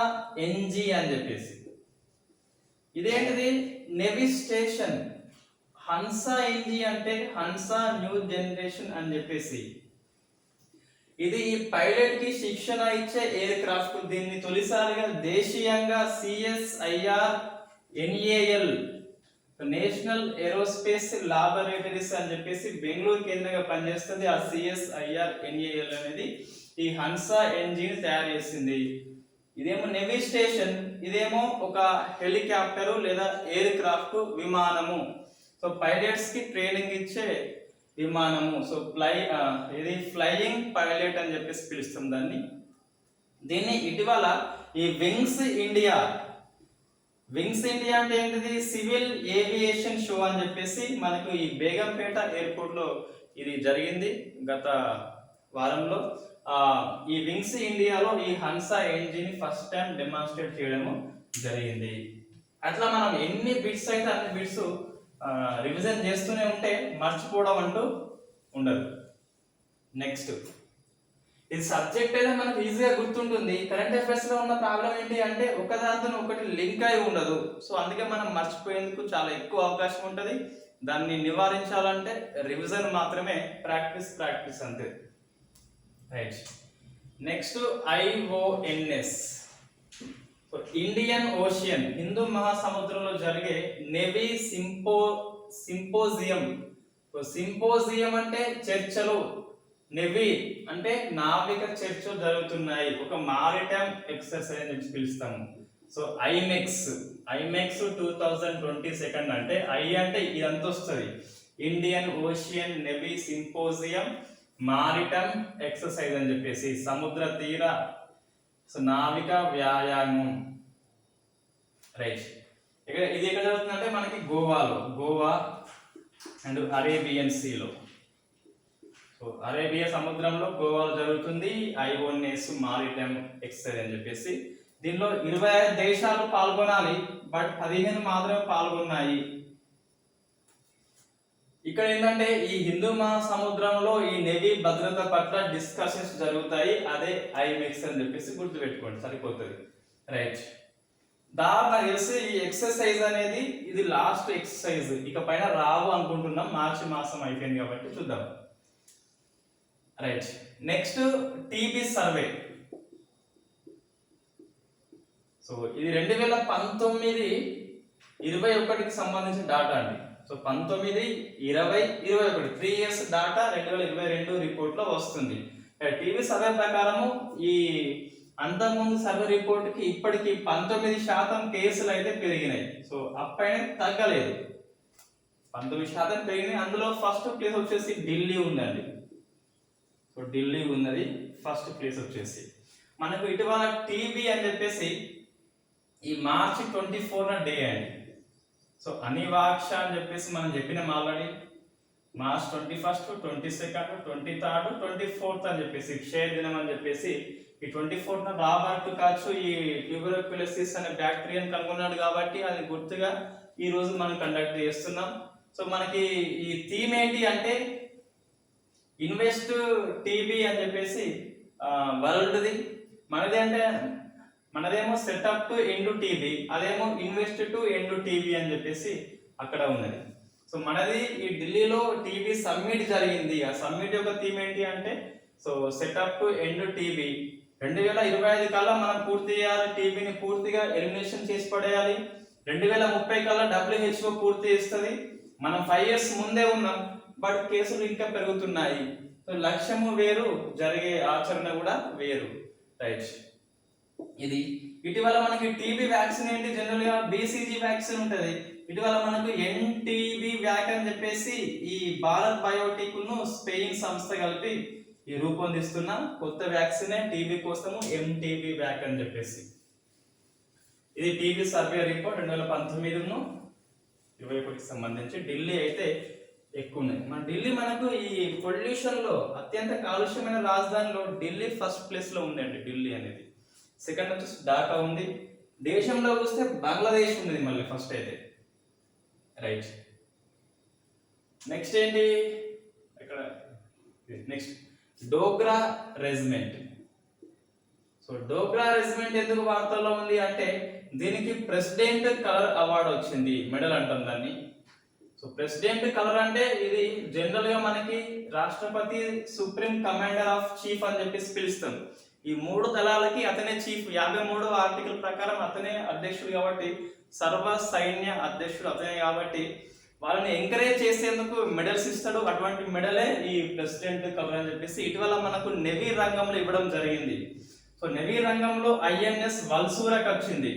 ఎన్జీ అని చెప్పేసి. ఇదేంటిది, నేవీ స్టేషన్. హన్సా ఎన్జీ అంటే హన్సా న్యూ జనరేషన్ అని చెప్పేసి. ఇది ఈ పైలట్ కి శిక్షణ ఇచ్చే ఎయిర్ క్రాఫ్ట్. దీన్ని తొలిసారిగా దేశీయంగా CSIR NAL national aerospace laboratories అని చెప్పేసి బెంగళూరు కేంద్రంగా పనిచేస్తుంది. ఆ సిఎస్ఐఆర్ ఎన్ఏఎల్ అనేది ఈ హన్సా ఎన్జీని తయారు చేసింది. ఇదేమో నేవీ స్టేషన్, ఇదేమో ఒక హెలికాప్టరు లేదా ఎయిర్ క్రాఫ్ట్ విమానము. సో పైలట్స్ కి ట్రైనింగ్ ఇచ్చే విమానము. సో ఇది ఫ్లయింగ్ పైలట్ అని చెప్పేసి పిలుస్తాం దీన్ని ఇటీవల ఈ వింగ్స్ ఇండియా అంటే ఏంటిది, సివిల్ ఏవియేషన్ షో అని చెప్పేసి మనకు ఈ బేగంపేట ఎయిర్పోర్ట్ లో ఇది జరిగింది గత వారంలో. ఈ వింగ్స్ ఇండియాలో ఈ హన్సా ఎన్జీని ఫస్ట్ టైం డెమాన్స్ట్రేట్ చేయడము జరిగింది. అట్లా మనం ఎన్ని బిట్స్ అయితే అన్ని బిట్స్ రివిజన్ చేస్తూనే ఉంటే మర్చిపోవడం అంటూ ఉండదు. నెక్స్ట్, ఇది సబ్జెక్ట్ అయితే మనకు ఈజీగా గుర్తుంటుంది. కరెంట్ అఫైర్స్ లో ఉన్న ప్రాబ్లం ఏంటి అంటే ఒకదాంతో ఒకటి లింక్ అయి ఉండదు. సో అందుకే మనం మర్చిపోయేందుకు చాలా ఎక్కువ అవకాశం ఉంటుంది. దాన్ని నివారించాలంటే రివిజన్ మాత్రమే, ప్రాక్టీస్ అంతే. Right, next IONS. Indian Ocean, హిందూ మహాసముద్రంలో జరిగే నేవీ సింపోజియం. సింపోజియం అంటే చర్చలు, నేవీ అంటే నావిక చర్చలు జరుగుతున్నాయి. ఒక మారిటైమ్ ఎక్సర్సైజ్ అని పిలుస్తాము. సో ఐమెక్స్ 2022 అంటే ఐ అంటే ఇదంతా వస్తుంది, Indian ocean navy symposium maritime exercise అని చెప్పేసి సముద్ర తీర నావిక వ్యాయామం. రైట్, ఇది ఎక్కడ జరుగుతుందంటే మనకి గోవా అండ్ అరేబియన్ సీలో. సో అరేబియా సముద్రంలో గోవాలో జరుగుతుంది ఐఓఎన్ఎస్ మారిటైమ్ ఎక్సర్సైజ్ అని చెప్పేసి. దీనిలో 25 దేశాలు పాల్గొనాలి, బట్ 15 మాత్రమే పాల్గొన్నాయి. ఇక్కడ ఏంటంటే ఈ హిందూ మహాసముద్రంలో ఈ నేవీ భద్రత పట్ల డిస్కషన్స్ జరుగుతాయి, అదే ఐమెక్స్ అని చెప్పేసి గుర్తుపెట్టుకోండి, సరిపోతుంది. రైట్, నాకు తెలిసి ఈ ఎక్సర్సైజ్ అనేది ఇది లాస్ట్ ఎక్సర్సైజ్, ఇక పైన రావు అనుకుంటున్నాం, మార్చి మాసం అయిపోయింది కాబట్టి చూద్దాం. Right, next TB survey. So ఇది 2019-21కి సంబంధించిన డాటా అండి. సో 19, 20, 21 3 ఇయర్స్ డాటా 2022 రిపోర్ట్ లో వస్తుంది. టీవీ సర్వే ప్రకారము ఈ అంతకుముందు సర్వే రిపోర్ట్ కి ఇప్పటికి 19% కేసులు అయితే పెరిగినాయి. సో అప్పైన తగ్గలేదు, 19% పెరిగినాయి. అందులో ఫస్ట్ ప్లేస్ వచ్చేసి ఢిల్లీ ఉందండి. సో ఢిల్లీ ఉన్నది ఫస్ట్ ప్లేస్ వచ్చేసి. మనకు ఇటీవల టీబీ అని చెప్పేసి ఈ మార్చి 24న డే అండి. సో అనివాక్ష అని చెప్పేసి మనం చెప్పినాం ఆల్రెడీ. మార్చ్ 21, 22, 23, 24 అని చెప్పేసి క్షయ దినం అని చెప్పేసి ఈ 24న రాబర్ట్ కాచ్ ఈ ట్యూబెరోక్యులోసిస్ అనే బ్యాక్టీరియాని కనుగొన్నాడు కాబట్టి అది గుర్తుగా ఈ రోజు మనం కండక్ట్ చేస్తున్నాం. సో మనకి ఈ థీమ్ ఏంటి అంటే ఇన్వెస్ట్ టీబీ అని చెప్పేసి వరల్డ్ది, మనది అంటే మనదేమో సెటప్ టు ఎండ్ టీబీ, అదేమో ఇన్వెస్ట్ టు ఎండ్ టీబీ అని చెప్పేసి అక్కడ ఉన్నది. సో మనది ఈ ఢిల్లీలో టీబీ సమ్మిట్ జరిగింది. ఆ సమ్మిట్ యొక్క థీమ్ ఏంటి అంటే so setup to end TB 2025 కల్లా మనం పూర్తి చేయాలి, టీబీని పూర్తిగా ఎలిమినేషన్ చేసి పడేయాలి. 2030 కల్లా WHO పూర్తి చేస్తుంది. మనం 5 ఇయర్స్ ముందే ఉన్నాం, బట్ కేసులు ఇంకా పెరుగుతున్నాయి. సో లక్ష్యము వేరు, జరిగే ఆచరణ కూడా వేరు. రైట్, ఇది ఇటీవల మనకి టీబీ వ్యాక్సిన్ ఏంటి, జనరల్ గా బీసీజీ వ్యాక్సిన్ ఉంటది. ఇటీవల మనకు ఎన్టీబీ వ్యాక్ అని చెప్పేసి ఈ భారత్ బయోటెక్ ను స్పెయిన్ సంస్థ కలిపి ఈ రూపొందిస్తున్న కొత్త వ్యాక్సిన్ టీబీ కోసము ఎంటీబీ వ్యాక్ అని చెప్పేసి. ఇది టీబీ సర్వే రిపోర్ట్ 2019-21కి సంబంధించి. ఢిల్లీ అయితే ఎక్కువ ఉన్నాయి. మన ఢిల్లీ మనకు ఈ పొల్యూషన్ లో అత్యంత కాలుష్యమైన రాజధానిలో ఢిల్లీ ఫస్ట్ ప్లేస్ లో ఉందండి. ఢిల్లీ అనేది సెకండ్ వచ్చేసి ఢాకా ఉంది. దేశంలో చూస్తే బంగ్లాదేశ్ ఉంది మళ్ళీ ఫస్ట్ అయితే. రైట్, నెక్స్ట్ ఏంటి ఇక్కడ, next Dogra regiment. So Dogra regiment ఎందుకు వార్తల్లో ఉంది అంటే దీనికి ప్రెసిడెంట్ కలర్ అవార్డు వచ్చింది, మెడల్ అంటాం దాన్ని. సో ప్రెసిడెంట్ కలర్ అంటే ఇది జనరల్ గా మనకి రాష్ట్రపతి సుప్రీం కమాండర్ ఆఫ్ చీఫ్ అని చెప్పేసి పిలుస్తాం. ఈ 3 దళాలకి అతనే చీఫ్. 53వ ఆర్టికల్ ప్రకారం అతనే అధ్యక్షుడు కాబట్టి, సర్వ సైన్య అధ్యక్షుడు అతనే కాబట్టి వాళ్ళని ఎంకరేజ్ చేసేందుకు మెడల్స్ ఇస్తాడు. అటువంటి మెడలే ఈ ప్రెసిడెంట్ కలర్ అని చెప్పేసి ఇటీవల మనకు నెవీ రంగంలో ఇవ్వడం జరిగింది. సో నెవీ రంగంలో ఐఎన్ఎస్ వల్సూరాకి వచ్చింది.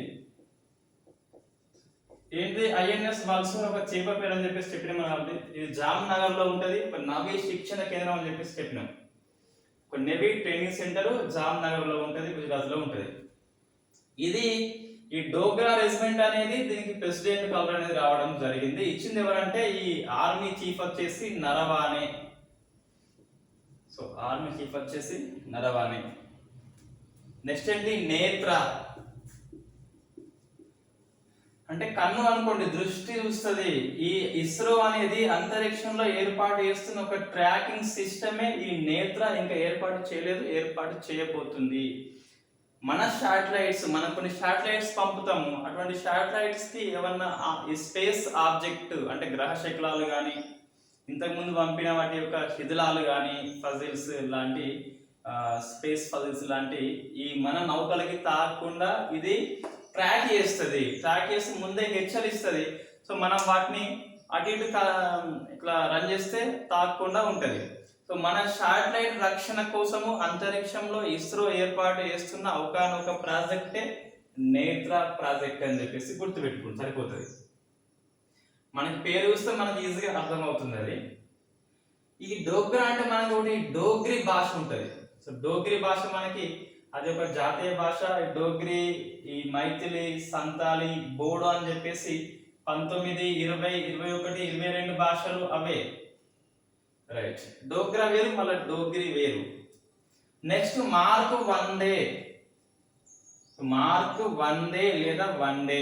ఏంటి ఐఎన్ఎస్ వల్సూరా, ఒక చేప పేరు అని చెప్పేసి చెప్పినాం. ఇది జామ్ నగర్ లో ఉంటది, ఒక నవీ శిక్షణ కేంద్రం అని చెప్పేసి చెప్పినాం. ఒక navy training centre jam Nagar లో ఉంటది, గుజరాత్ లో ఉంటది. ఇది ఈ డోగ్రా రెజిమెంట్ అనేది దీనికి ప్రెసిడెంట్ కలర్ అనేది రావడం జరిగింది. ఇచ్చింది ఎవరంటే ఈ ఆర్మీ చీఫ్ వచ్చేసి నరవానే. సో ఆర్మీ చీఫ్ వచ్చేసి నరవానే. నెక్స్ట్ ఏంటి నేత్ర అంటే కన్ను అనుకోండి, దృష్టి చూస్తుంది. ఈ ఇస్రో అనేది అంతరిక్షంలో ఏర్పాటు చేస్తున్న ఒక ట్రాకింగ్ సిస్టమే ఈ నేత్ర. ఇంకా ఏర్పాటు చేయలేదు, ఏర్పాటు చేయబోతుంది. మన శాటిలైట్స్, మనం కొన్ని శాటిలైట్స్ పంపుతాము. అటువంటి శాటిలైట్స్ కి ఏమన్నా ఈ స్పేస్ ఆబ్జెక్ట్ అంటే గ్రహ శకలాలు కానీ, ఇంతకుముందు పంపిన వాటి యొక్క శిథిలాలు కానీ, ఫజిల్స్ లాంటి స్పేస్ ఫజిల్స్ లాంటి ఈ మన నౌకలకి తాకకుండా ఇది ట్రాక్ చేస్తుంది. ట్రాక్ చేసి ముందే హెచ్చరిస్తుంది. సో మనం వాటిని అటు ఇటు ఇట్లా రన్ చేస్తే తాకకుండా ఉంటుంది. సో మన శాటిలైట్ రక్షణ కోసము అంతరిక్షంలో ఇస్రో ఏర్పాటు చేస్తున్న ఒకనొక ప్రాజెక్టే నేత్ర ప్రాజెక్ట్ అని చెప్పేసి గుర్తుపెట్టుకుంటే సరిపోతుంది. మనకి పేరు చూస్తే మనకి ఈజీగా అర్థమవుతుంది. అది ఈ డోగ్రా అంటే మనకి ఒకటి డోగ్రీ భాష ఉంటుంది. సో డోగ్రీ భాష మనకి అది ఒక జాతీయ భాష. డోగ్రీ, ఈ మైథిలి, సంతాలి, బోడో అని చెప్పేసి 19, 20, 21, 22 భాషలు అవే. రైట్, డోగ్రా వేరు, మళ్ళీ డోగ్రీ వేరు. Next mark one day. Mark one day లేదా వన్ డే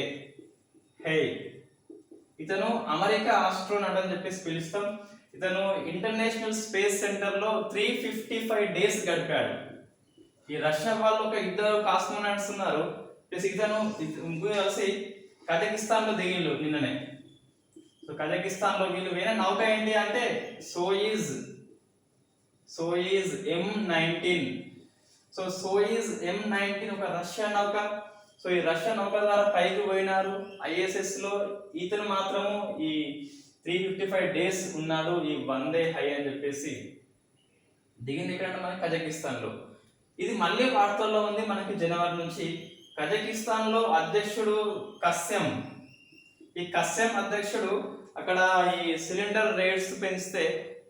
హే. ఇతను అమెరికా ఆస్ట్రోనాట్ అని చెప్పేసి పిలుస్తాం. ఇతను ఇంటర్నేషనల్ స్పేస్ సెంటర్ లో 355 డేస్ గడిపాడు. ఈ రష్యా వాళ్ళు ఒక 2 కాస్మోనాట్స్ ఉన్నారు. ప్లస్ ఇతను ముగ్గురు కలిసి కజకిస్తాన్ లో దిగిండు నిన్ననే. సో కజకిస్తాన్ లో వీళ్ళు వేరే నౌక ఏంటి అంటే Soyuz M19. So Soyuz M19 ఒక రష్యా నౌక. సో ఈ రష్యా నౌక ద్వారా పైకి పోయినారు ఐఎస్ఎస్ లో. ఇతను మాత్రము ఈ 355 days ఉన్నాడు ఈ వందే హై అని చెప్పేసి. దిగింది ఎక్కడ మనకి కజకిస్తాన్ లో. ఇది మళ్ళీ వార్తల్లో ఉంది మనకి జనవరి నుంచి. కజకిస్తాన్ లో అధ్యక్షుడు కస్యం, ఈ కస్యం అధ్యక్షుడు అక్కడ ఈ సిలిండర్ రేట్స్ పెంచితే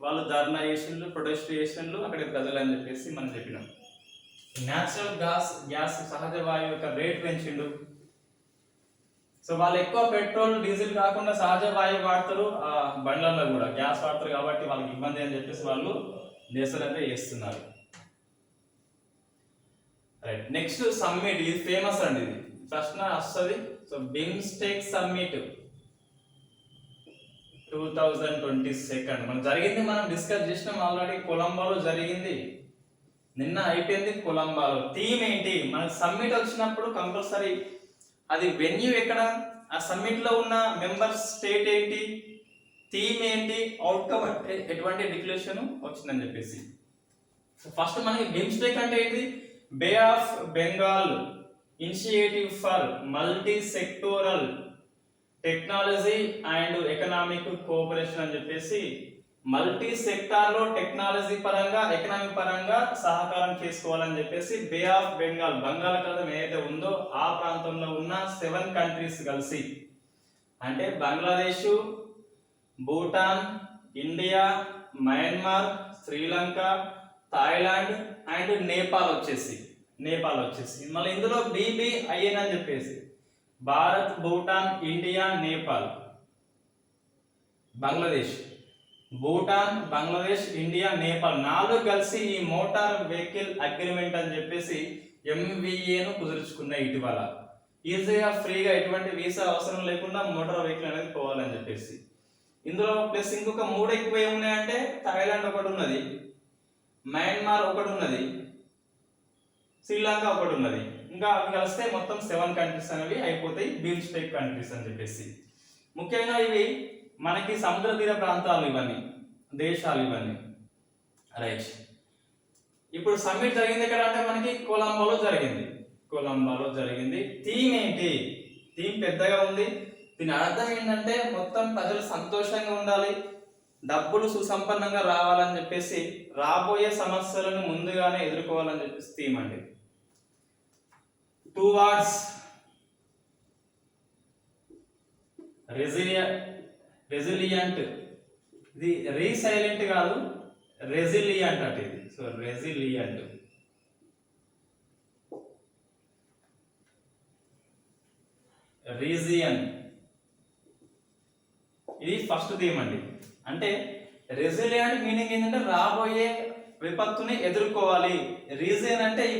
వాళ్ళు ధర్నా చేసిండ్రు, ప్రొటెస్ట్ చేసిండ్రు అక్కడ ప్రజలు అని చెప్పేసి మనం చెప్పినాం. న్యాచురల్ గ్యాస్ సహజ వాయువు యొక్క రేట్ పెంచిండు. సో వాళ్ళు ఎక్కువ పెట్రోల్ డీజిల్ కాకుండా సహజ వాయువు వాడతారు, ఆ బండ్లలో కూడా గ్యాస్ వాడతారు కాబట్టి వాళ్ళకి ఇబ్బంది అని చెప్పేసి వాళ్ళు నిరసన చేస్తున్నారు. Right, next summit. ఇది ఫేమస్ అండి, ఇది ప్రశ్న వస్తుంది. సో బిమ్స్టెక్ సమ్మిట్ 2022 మనం జరిగింది, మనం డిస్కస్ చేసినాం ఆల్రెడీ. కొలంబోలో జరిగింది, నిన్న అయిపోయింది కొలంబోలో. థీమ్ ఏంటి? మనకు సమ్మిట్ వచ్చినప్పుడు కంపల్సరీ అది వెన్యూ ఎక్కడ, ఆ సమ్మిట్ లో ఉన్న మెంబర్ స్టేట్ ఏంటి, థీమ్ ఏంటి, అవుట్కమ్ ఎటువంటి డిక్లరేషన్ వచ్చిందని చెప్పేసి. ఫస్ట్ మనకి బిమ్స్టెక్ అంటే ఏంటి? Bay of Bengal initiative for multi sectoral technology and economic cooperation అని చెప్పేసి, మల్టీ సెక్టార్ లో టెక్నాలజీ పరంగా ఎకనామిక్ పరంగా సహకారం చేసుకోవాలని చెప్పేసి బే ఆఫ్ బెంగాల్, బంగాళాఖాతం ఏదైతే ఉందో ఆ ప్రాంతంలో ఉన్న 7 కంట్రీస్ కలిసి, అంటే Bangladesh, Bhutan, India, Myanmar, Sri Lanka, Thailand and Nepal వచ్చేసి మళ్ళీ ఇందులో BBIN అని చెప్పేసి భారత్, భూటాన్, ఇండియా, నేపాల్, బంగ్లాదేశ్, భూటాన్, బంగ్లాదేశ్, ఇండియా, నేపాల్ 4 కలిసి ఈ మోటార్ వెహికల్ అగ్రిమెంట్ అని చెప్పేసి MVA ను కుదుర్చుకున్నాయి ఇటీవల. ఈజీగా ఫ్రీగా ఎటువంటి వీసా అవసరం లేకుండా మోటార్ వెహికల్ అనేది పోవాలని చెప్పేసి. ఇందులో ప్లస్ ఇంకొక 3 ఎక్కువ ఏమున్నాయంటే థాయిలాండ్ ఒకటి ఉన్నది, మయన్మార్ ఒకటి ఉన్నది, శ్రీలంక ఒకటి ఉన్నది. ఇంకా అవి కలిస్తే మొత్తం 7 కంట్రీస్ అనేవి అయిపోతాయి బిమ్స్టెక్ కంట్రీస్ అని చెప్పేసి. ముఖ్యంగా ఇవి మనకి సముద్ర తీర ప్రాంతాలు, ఇవన్నీ దేశాలు ఇవన్నీ. రైట్, ఇప్పుడు సమ్మిట్ జరిగింది ఎక్కడ అంటే మనకి కొలంబోలో జరిగింది. థీమ్ ఏంటి? థీమ్ పెద్దగా ఉంది. దీని అర్థం ఏంటంటే మొత్తం ప్రజలు సంతోషంగా ఉండాలి, డబ్బులు సుసంపన్నంగా రావాలని చెప్పేసి, రాబోయే సమస్యలను ముందుగానే ఎదుర్కోవాలని చెప్పేసి థీమ్ అండి. 2 words రెసిలియంట్. ఇది రీసైలెంట్ కాదు, రెసిలియంట్ అంటే ఇది. సో రెసిలియంట్, రీజియన్, ఇది ఫస్ట్ థీమ్ అండి. అంటే రెసిలియంట్ మీనింగ్ ఏంటంటే రాబోయే విపత్తుని ఎదుర్కోవాలి. రీజియన్ అంటే ఈ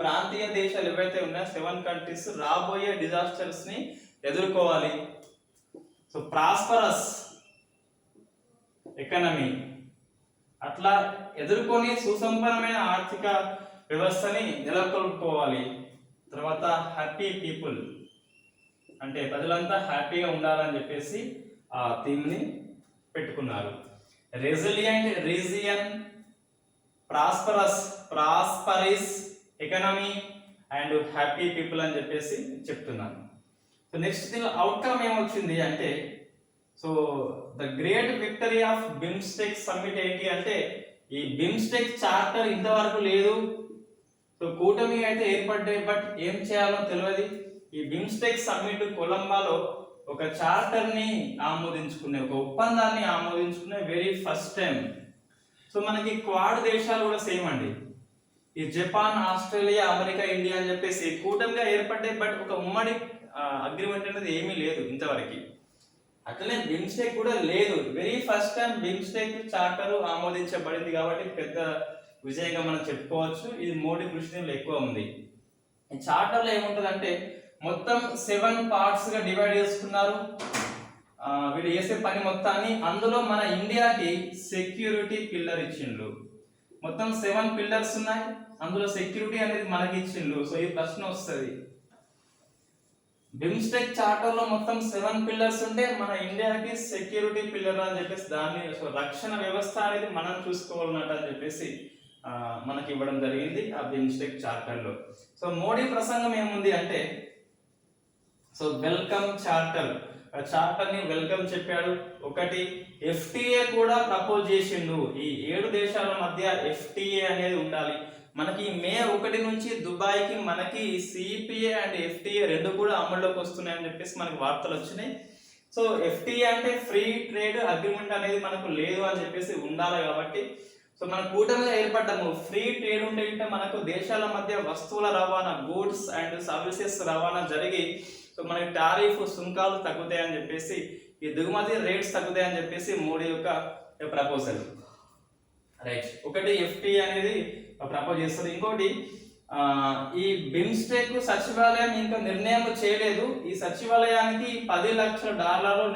ప్రాంతీయ దేశాలు ఏవైతే ఉన్నాయో 7 కంట్రీస్ రాబోయే డిజాస్టర్స్ ని ఎదుర్కోవాలి. సో ప్రాస్పరస్ ఎకనమీ, అట్లా ఎదుర్కొని సుసంపన్నమైన ఆర్థిక వ్యవస్థని నెలకొల్పుకోవాలి. తర్వాత హ్యాపీ పీపుల్, అంటే ప్రజలంతా హ్యాపీగా ఉండాలని చెప్పేసి ఆ థీమ్ ని పెట్టుకున్నారు. Resilient, region, prosperous economy and happy people అని చెప్పేసి చెప్తున్నాను. సో నెక్స్ట్ దీనిలో అవుట్కమ్ ఏమొచ్చింది అంటే, so the great victory of BIMSTEC summit ఏంటి అంటే, ఈ బిమ్స్టెక్ చార్టర్ ఇంతవరకు లేదు. సో కూటమి అయితే ఏర్పడ్డాయి, బట్ ఏం చేయాలో తెలియదు. ఈ బిమ్స్టెక్ సమ్మిట్ కొలంబోలో ఒక చార్టర్ ని ఆమోదించుకునే, ఒక ఒప్పందాన్ని ఆమోదించుకునే వెరీ ఫస్ట్ టైం. సో మనకి క్వాడ్ దేశాలు కూడా సేమ్ అండి. ఈ జపాన్, ఆస్ట్రేలియా, అమెరికా, ఇండియా అని చెప్పేసి కూటమిగా ఏర్పడ్డాయి, బట్ ఒక ఉమ్మడి అగ్రిమెంట్ అనేది ఏమీ లేదు ఇంతవరకు. అట్లనే బిమ్స్టెక్ కూడా లేదు. Very first time BIMSTEC charter ఆమోదించబడింది కాబట్టి పెద్ద విజయంగా మనం చెప్పుకోవచ్చు. ఇది మోడీ కృషి దీనిలో ఎక్కువ ఉంది. ఈ చార్టర్ లో ఏముంటది అంటే మొత్తం 7 పార్ట్స్ గా డివైడ్ చేసుకున్నారు. వీళ్ళు చేసే పని మొత్తాన్ని, అందులో మన ఇండియాకి సెక్యూరిటీ పిల్లర్ ఇచ్చిండ్రు. మొత్తం 7 పిల్లర్స్ ఉన్నాయి, అందులో సెక్యూరిటీ అనేది మనకి ఇచ్చిండు. సో ఈ ప్రశ్న వస్తుంది, బిమ్స్టెక్ చార్టర్ లో మొత్తం 7 పిల్లర్స్ ఉంటే మన ఇండియాకి సెక్యూరిటీ పిల్లర్ అని చెప్పేసి దాన్ని, సో రక్షణ వ్యవస్థ అనేది మనం చూసుకోవాలన్నట్టు అని చెప్పేసి మనకి ఇవ్వడం జరిగింది ఆ బిమ్స్టెక్ చార్టర్ లో. సో మోడీ ప్రసంగం ఏముంది అంటే, సో వెల్కమ్ చార్టర్, చార్టర్ ని వెల్కమ్ చెప్పాడు. ఒకటి ఎఫ్టిఏ కూడా ప్రపోజ్ చేసిండు, ఈ 7 దేశాల మధ్య ఎఫ్టిఏ అనేది ఉండాలి. మనకి మే 1 నుంచి దుబాయ్కి మనకి సిపిఏ అండ్ ఎఫ్టిఏ రెండు కూడా అమల్లోకి వస్తున్నాయని చెప్పేసి మనకి వార్తలు వచ్చినాయి. సో ఎఫ్టిఏ అంటే ఫ్రీ ట్రేడ్ అగ్రిమెంట్ అనేది మనకు లేదు అని చెప్పేసి ఉండాలి. కాబట్టి సో మన కూటమిలో ఏర్పడ్డాము, ఫ్రీ ట్రేడ్ ఉంటే మనకు దేశాల మధ్య వస్తువుల రవాణా, గూడ్స్ అండ్ సర్వీసెస్ రవాణా జరిగి సో మనకి టారిఫ్ సుంకాలు తగ్గుతాయని చెప్పేసి, ఈ దిగుమతి రేట్స్ తగ్గుతాయని చెప్పేసి మోడీ యొక్క ప్రపోజల్. రైట్, ఒకటి ఎఫ్టిఏ అనేది ప్రపోజ్ చేస్తుంది. ఇంకోటి ఈ బిమ్స్టెక్ సచివాలయం ఇంకా నిర్ణయం చేయలేదు, ఈ సచివాలయానికి $10 లక్షల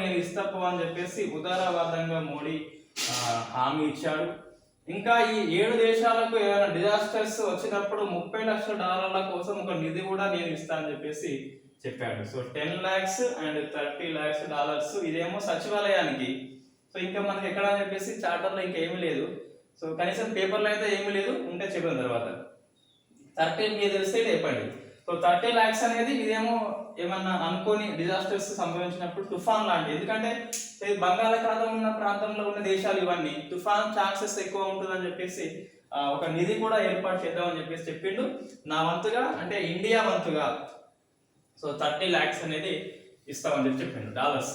నేను ఇస్తాను అని చెప్పేసి ఉదారవాదంగా మోడీ హామీ ఇచ్చాడు. ఇంకా ఈ 7 దేశాలకు ఏమైనా డిజాస్టర్స్ వచ్చినప్పుడు $30 లక్షల కోసం ఒక నిధి కూడా నేను ఇస్తాను అని చెప్పేసి చెప్పాడు. సో 10 lakhs అండ్ $30 lakhs ఇదేమో సచివాలయానికి. సో ఇంకా మనకి ఎక్కడ అని చెప్పేసి చార్టర్లో ఇంకా ఏమీ లేదు, సో కనీసం పేపర్లో అయితే ఏమీ లేదు, ఉంటే చెప్పిన తర్వాత 30 మీకు తెలిస్తే చెప్పండి. సో 30 lakhs అనేది ఇదేమో ఏమన్నా అనుకోని డిజాస్టర్స్ సంభవించినప్పుడు తుఫాన్ లాంటి, ఎందుకంటే బంగాళాఖాతం ఉన్న ప్రాంతంలో ఉన్న దేశాలు ఇవన్నీ తుఫాన్ ఛాన్సెస్ ఎక్కువ ఉంటుందని చెప్పేసి ఒక నిధి కూడా ఏర్పాటు చేద్దామని చెప్పేసి చెప్పిండు. నా వంతుగా అంటే ఇండియా వంతుగా సో 30 lakhs అనేది ఇస్తామని చెప్పి చెప్పిండు డాలర్స్.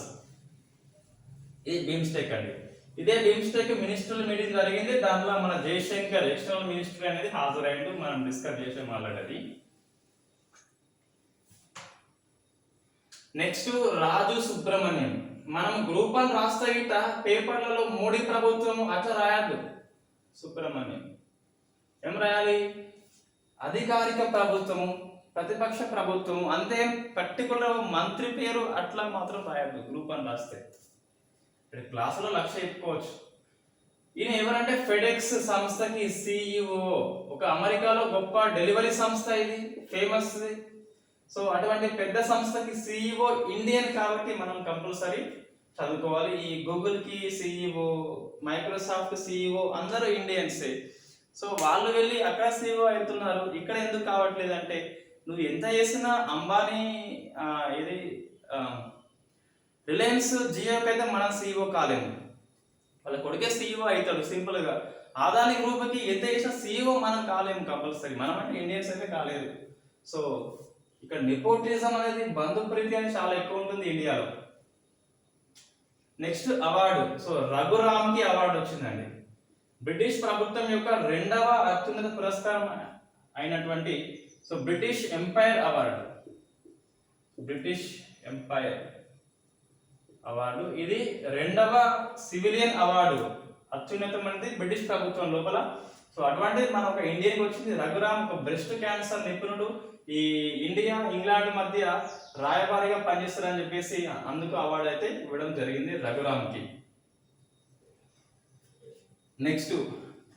ఇది బిమ్స్టెక్ అండి. ఇదే బిమ్స్టెక్ మినిస్టర్ల మీటింగ్ జరిగింది, దాంట్లో మన జయశంకర్ ఎక్స్టర్నల్ మినిస్టర్ అనేది హాజరైండు, మనం డిస్కస్ చేసాం ఆల్రెడీ. నెక్స్ట్ రాజు సుబ్రహ్మణ్యం, మనం గ్రూప్ 1 రాస్తే గిట్ట పేపర్లలో మోడీ ప్రభుత్వం అట్లా రాయద్దు, సుబ్రహ్మణ్యం ఏం రాయాలి, అధికారిక ప్రభుత్వము, ప్రతిపక్ష ప్రభుత్వము, అంతే పర్టికులర్ మంత్రి పేరు అట్లా మాత్రం రాయద్దు గ్రూప్ 1 రాస్తే. ఇక్కడ క్లాసులో లక్ష్య చెప్పుకోవచ్చు. ఈయన ఎవరంటే ఫెడెక్స్ సంస్థకి సిఇఓ, ఒక అమెరికాలో గొప్ప డెలివరీ సంస్థ, ఇది ఫేమస్. సో అటువంటి పెద్ద సంస్థకి సిఇఓ ఇండియన్ కాబట్టి మనం కంపల్సరీ చదువుకోవాలి. ఈ గూగుల్ కి సిఇఓ, మైక్రోసాఫ్ట్ సిఇఓ అందరూ ఇండియన్సే. సో వాళ్ళు వెళ్ళి అక్కడ సిఇఓ అవుతున్నారు, ఇక్కడ ఎందుకు కావట్లేదు అంటే, నువ్వు ఎంత చేసినా అంబానీ ఇది రిలయన్స్ జియోకి అయితే మనం సిఇఓ కాలేము, వాళ్ళ కొడుకే సిఇఓ అవుతాడు సింపుల్ గా. ఆదాని గ్రూప్కి ఎంత చేసినా సిఇఓ మనం కాలేము కంపల్సరీ, మనం అంటే ఇండియన్స్ అయితే కాలేదు. సో ఇక్కడ నెపోటిజం అనేది, బంధుప్రీతి అనేది చాలా ఎక్కువ ఉంటుంది ఇండియాలో. నెక్స్ట్ అవార్డు, సో రఘురామ్ కి అవార్డు వచ్చిందండి. బ్రిటిష్ ప్రభుత్వం యొక్క 2వ అత్యున్నత పురస్కారం అయినటువంటి so British empire award, British empire award, ఇది 2వ సివిలియన్ అవార్డు, అత్యున్నతమైనది బ్రిటిష్ ప్రభుత్వం లోపల. సో అటువంటిది మన ఒక ఇండియాకి వచ్చింది. రఘురామ్ ఒక బ్రెస్ట్ క్యాన్సర్ నిపుణుడు, ఈ ఇండియా ఇంగ్లాండ్ మధ్య రాయబారిగా పనిచేస్తారని చెప్పేసి అందుకు అవార్డు అయితే ఇవ్వడం జరిగింది రఘురామ్కి. నెక్స్ట్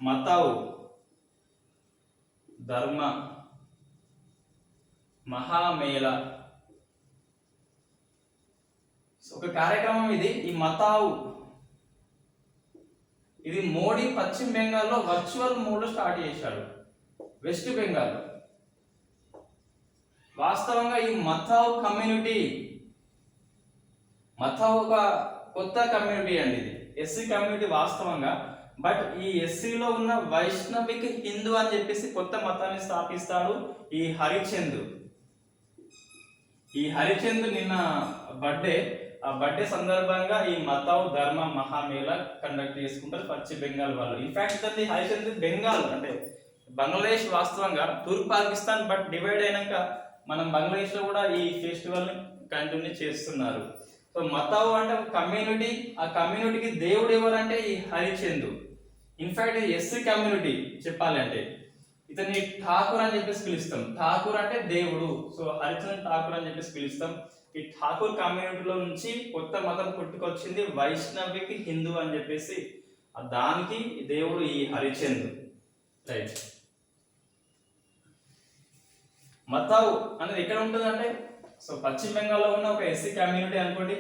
మతావు ధర్మ మహామేళ, ఒక కార్యక్రమం ఇది. ఈ మతావు ఇది మోడీ పశ్చిమ బెంగాల్లో వర్చువల్ మోడ్ స్టార్ట్ చేశాడు, వెస్ట్ బెంగాల్. వాస్తవంగా ఈ మతావు కమ్యూనిటీ, మతావు ఒక కొత్త కమ్యూనిటీ అండి, ఇది ఎస్సీ కమ్యూనిటీ వాస్తవంగా. బట్ ఈ ఎస్సీలో ఉన్న వైష్ణవిక్ హిందూ అని చెప్పేసి కొత్త మతాన్ని స్థాపిస్తాడు ఈ హరిచంద్. ఈ హరిచంద్ నిన్న బర్త్డే, ఆ బర్త్డే సందర్భంగా ఈ మతావు ధర్మ మహామేళ కండక్ట్ చేసుకుంటారు పశ్చిమ బెంగాల్ వాళ్ళు. ఇన్ఫాక్ట్ అది హరిచంద్ బెంగాల్ అంటే బంగ్లాదేశ్ వాస్తవంగా తూర్పు పాకిస్తాన్, బట్ డివైడ్ అయినాక మనం బంగ్లాదేశ్ లో కూడా ఈ ఫెస్టివల్ ని కంటిన్యూ చేస్తున్నారు. సో మతావు అంటే ఒక కమ్యూనిటీ, ఆ కమ్యూనిటీకి దేవుడు ఎవరంటే ఈ హరిచంద్. ఇన్ఫాక్ట్ ఇది ఎస్సీ కమ్యూనిటీ చెప్పాలంటే, ఇతన్ని ఠాకూర్ అని చెప్పేసి పిలుస్తాం, ఠాకూర్ అంటే దేవుడు. సో హరిచంద్ ఠాకూర్ అని చెప్పేసి పిలుస్తాం. ఈ ఠాకూర్ కమ్యూనిటీలో నుంచి కొత్త మతం పుట్టుకొచ్చింది వైష్ణవిక్ హిందూ అని చెప్పేసి, దానికి దేవుడు ఈ హరిచంద్. రైట్. మతావు అనేది ఎక్కడ ఉంటుందంటే సో పశ్చిమ బెంగాల్లో ఉన్న ఒక ఎస్సీ కమ్యూనిటీ అనుకోండి.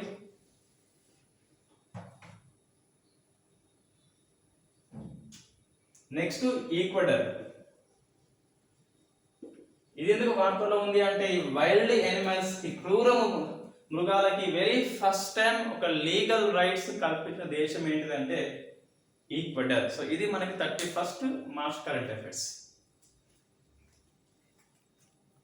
Next Ecuador. ఇది ఎందుకు వార్తల్లో ఉంది అంటే ఈ వైల్డ్ యానిమల్స్ కి క్రూర మృగాలకి వెరీ ఫస్ట్ టైం ఒక లీగల్ రైట్స్ కల్పించిన దేశం ఏంటిదంటే ఈక్వెడర్. సో ఇది మనకి 31st మార్చ్ కరెంట్ అఫైర్స్.